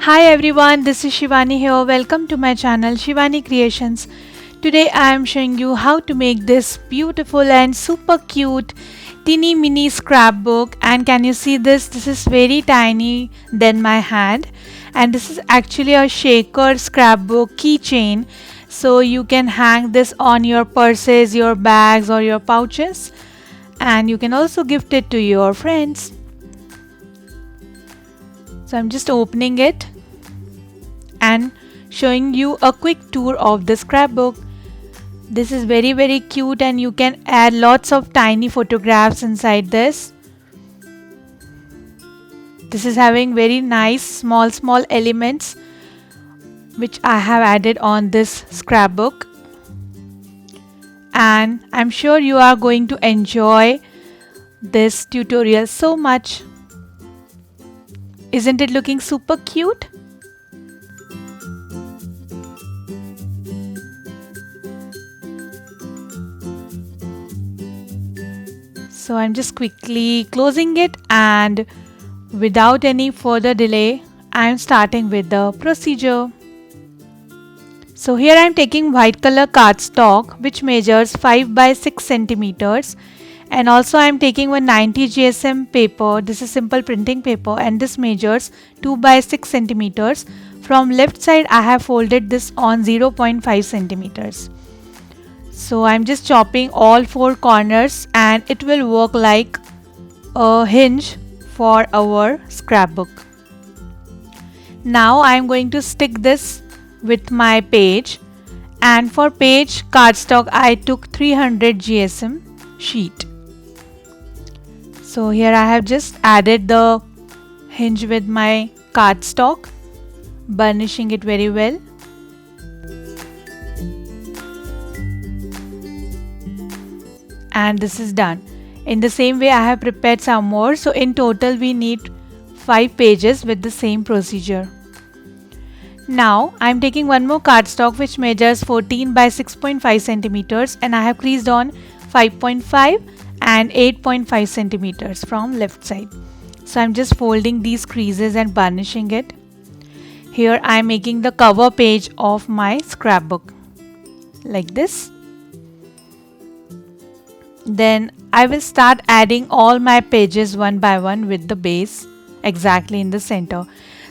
Hi everyone, this is Shivani here. Welcome to my channel Shivani Creations. Today I am showing you how to make this beautiful and super cute teeny mini scrapbook. And can you see this? This is very tiny than my hand, and this is actually a shaker scrapbook keychain. So you can hang this on your purses, your bags or your pouches, and you can also gift it to your friends. So I'm just opening it and showing you a quick tour of the scrapbook. This is very cute, and you can add lots of tiny photographs inside this. This is having very nice small elements which I have added on this scrapbook, and I'm sure you are going to enjoy this tutorial so much. Isn't it looking super cute? So I'm just quickly closing it, and without any further delay, I'm starting with the procedure. So here I'm taking white color cardstock which measures 5 by 6 centimeters, and also I'm taking 190 GSM paper. This is simple printing paper, and this measures 2 by 6 centimeters. From left side I have folded this on 0.5 centimeters. So I'm just chopping all four corners, and it will work like a hinge for our scrapbook. Now I'm going to stick this with my page, and for page cardstock I took 300 GSM sheet. So here I have just added the hinge with my cardstock, burnishing it very well. And this is done. In the same way I have prepared some more, so in total we need 5 pages with the same procedure. Now I am taking one more cardstock which measures 14 by 6.5 centimeters, and I have creased on 5.5 and 8.5 centimeters from left side. So I am just folding these creases and burnishing it. Here I am making the cover page of my scrapbook like this. Then I will start adding all my pages one by one with the base exactly in the center.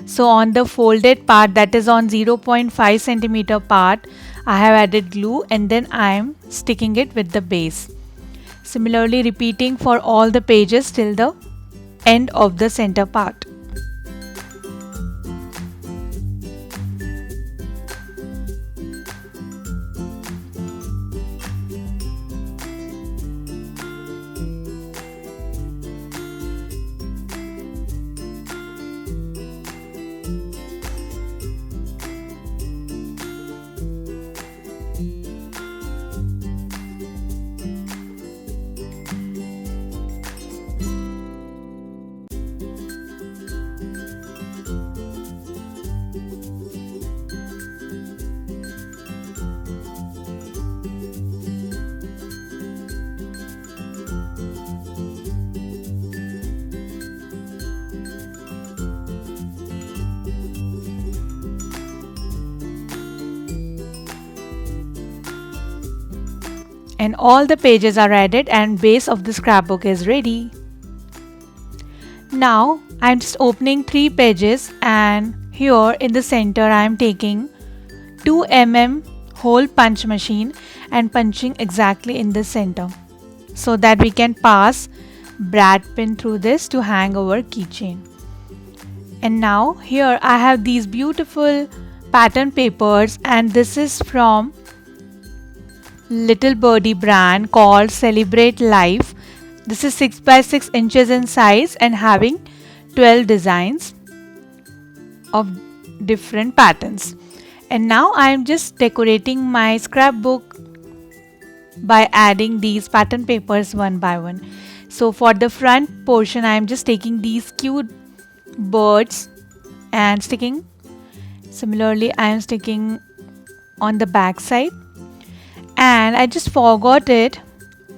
So on the folded part, that is on 0.5 centimeter part, I have added glue, and then I am sticking it with the base. Similarly repeating for all the pages till the end of the center part. And all the pages are added, and base of the scrapbook is ready. Now I'm just opening 3 pages, and here in the center I am taking 2 mm hole punch machine and punching exactly in the center, so that we can pass brad pin through this to hang our keychain. And now here I have these beautiful pattern papers, and this is from Little Birdie brand called Celebrate Life. This is 6 by 6 inches in size and having 12 designs of different patterns. And now I am just decorating my scrapbook by adding these pattern papers one by one. So for the front portion I am just taking these cute birds and sticking. Similarly I am sticking on the back side. And I just forgot it.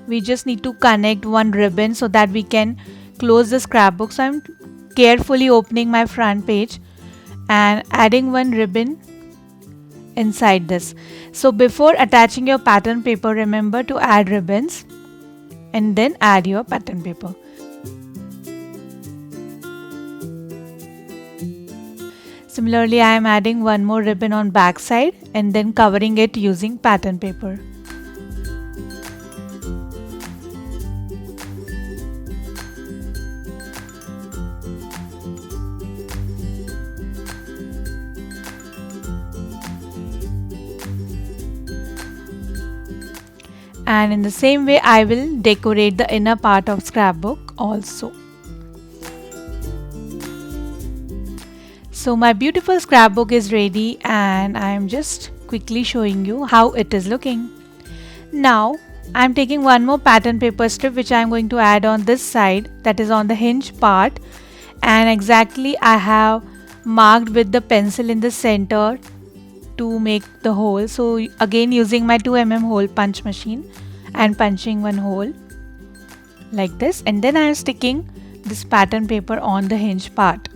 We just need to connect one ribbon so that we can close the scrapbook. So I'm carefully opening my front page and adding one ribbon inside this. So before attaching your pattern paper, remember to add ribbons and then add your pattern paper. Similarly, I am adding one more ribbon on back side and then covering it using pattern paper. And in the same way, I will decorate the inner part of scrapbook also. So my beautiful scrapbook is ready and I am just quickly showing you how it is looking. Now I am taking one more pattern paper strip which I am going to add on this side, that is on the hinge part, and exactly I have marked with the pencil in the center to make the hole. So again using my 2mm hole punch machine and punching one hole like this, and then I am sticking this pattern paper on the hinge part.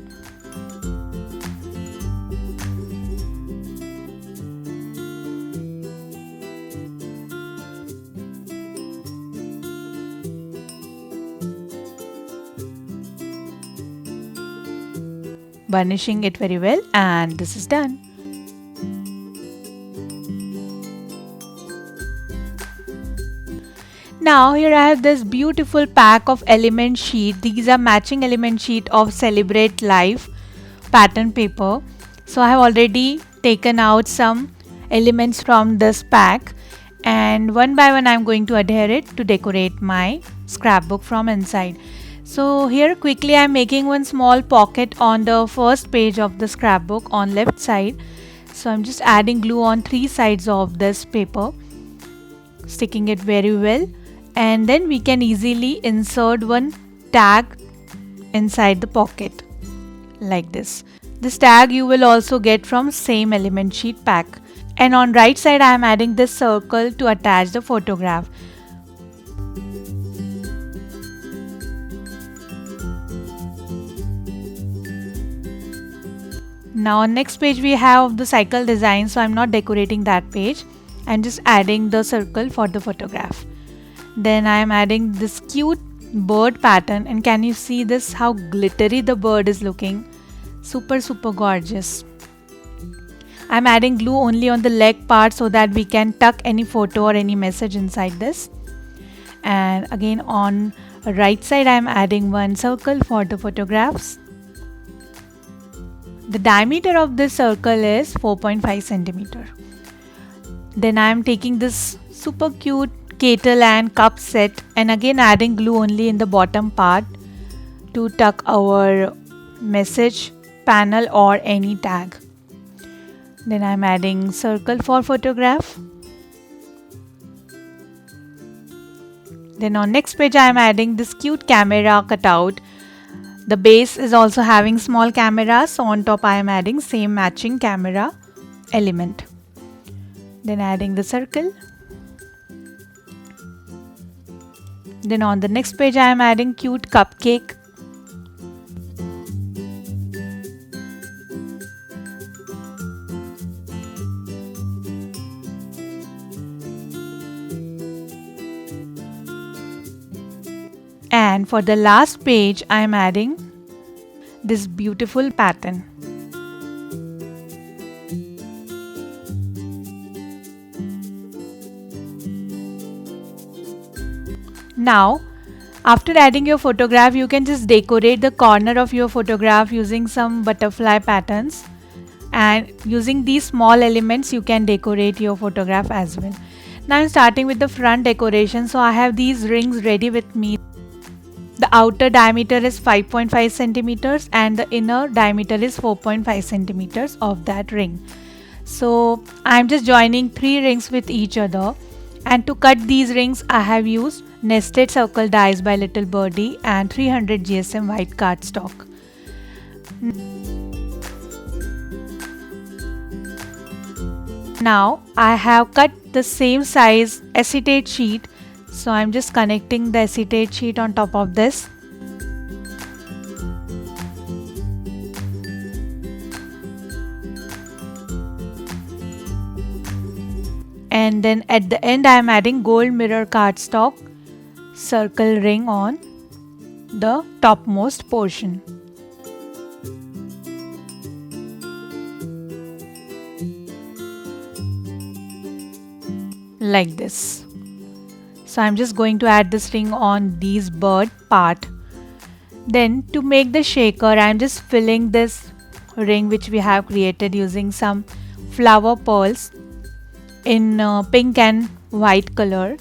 Burnishing it very well, and this is done. Now here I have this beautiful pack of element sheet. These are matching element sheet of Celebrate Life pattern paper. So I have already taken out some elements from this pack, and one by one I am going to adhere it to decorate my scrapbook from inside. So here quickly I am making one small pocket on the first page of the scrapbook on left side. So I am just adding glue on 3 sides of this paper, sticking it very well, and then we can easily insert one tag inside the pocket like this. This tag you will also get from same element sheet pack. And on right side I am adding this circle to attach the photograph. Now on next page we have the cycle design, so I'm not decorating that page. I'm just adding the circle for the photograph. Then I am adding this cute bird pattern, and can you see this, how glittery the bird is looking? Super gorgeous. I'm adding glue only on the leg part so that we can tuck any photo or any message inside this. And again on right side I am adding one circle for the photographs. The diameter of this circle is 4.5 centimeter. Then I am taking this super cute kettle and cup set and again adding glue only in the bottom part to tuck our message panel or any tag. Then I am adding circle for photograph. Then on next page I am adding this cute camera cutout. The base is also having small camera, so on top I am adding same matching camera element. Then adding the circle. Then on the next page I am adding cute cupcake. And for the last page I am adding this beautiful pattern. Now after adding your photograph, you can just decorate the corner of your photograph using some butterfly patterns, and using these small elements you can decorate your photograph as well. Now I'm starting with the front decoration. So I have these rings ready with me. The outer diameter is 5.5 centimeters and the inner diameter is 4.5 centimeters of that ring. So I'm just joining 3 rings with each other, and to cut these rings I have used nested circle dies by Little Birdie and 300 GSM white cardstock. Now I have cut the same size acetate sheet, so I'm just connecting the acetate sheet on top of this. And then at the end I am adding gold mirror cardstock circle ring on the topmost portion. Like this. So I'm just going to add this ring on these bird part. Then to make the shaker, I'm just filling this ring which we have created using some flower pearls in pink and white color.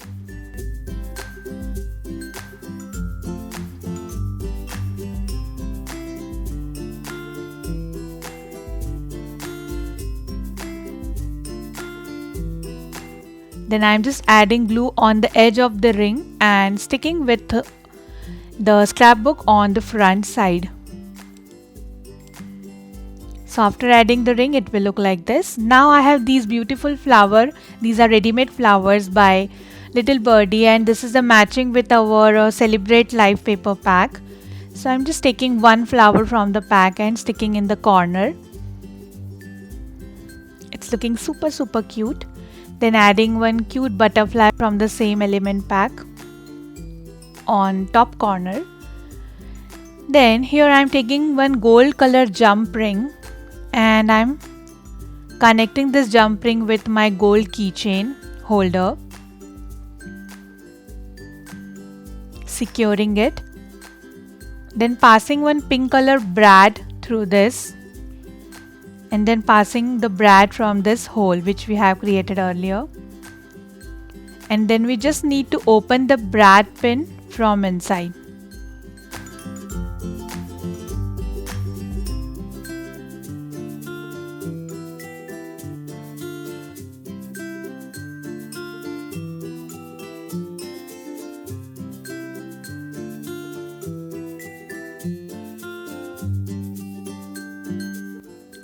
Then I'm just adding glue on the edge of the ring and sticking with the scrapbook on the front side. So after adding the ring, it will look like this. Now I have these beautiful flowers. These are ready-made flowers by Little Birdie, and this is the matching with our Celebrate Life paper pack. So I'm just taking one flower from the pack and sticking in the corner. It's looking super cute. Then adding one cute butterfly from the same element pack on top corner. Then here I'm taking one gold color jump ring and I'm connecting this jump ring with my gold keychain holder, securing it. Then passing one pink color brad through this, and then passing the brad from this hole which we have created earlier. And then we just need to open the brad pin from inside.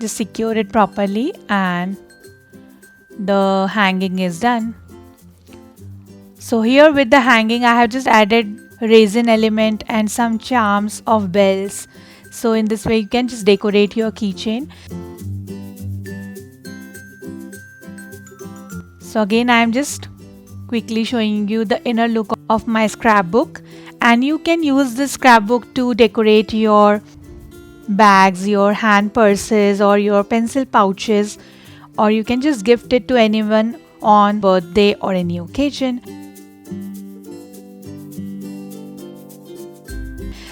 Just secure it properly and the hanging is done. So here with the hanging I have just added resin element and some charms of bells. So in this way you can just decorate your keychain. So again I am just quickly showing you the inner look of my scrapbook, and you can use this scrapbook to decorate your bags, your hand purses or your pencil pouches, or you can just gift it to anyone on birthday or any occasion.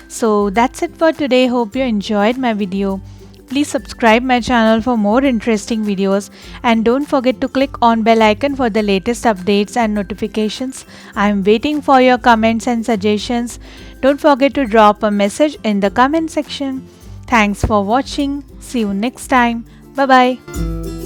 So that's it for today. Hope you enjoyed my video. Please subscribe my channel for more interesting videos, and don't forget to click on bell icon for the latest updates and notifications. I am waiting for your comments and suggestions. Don't forget to drop a message in the comment section. Thanks for watching. See you next time. Bye bye.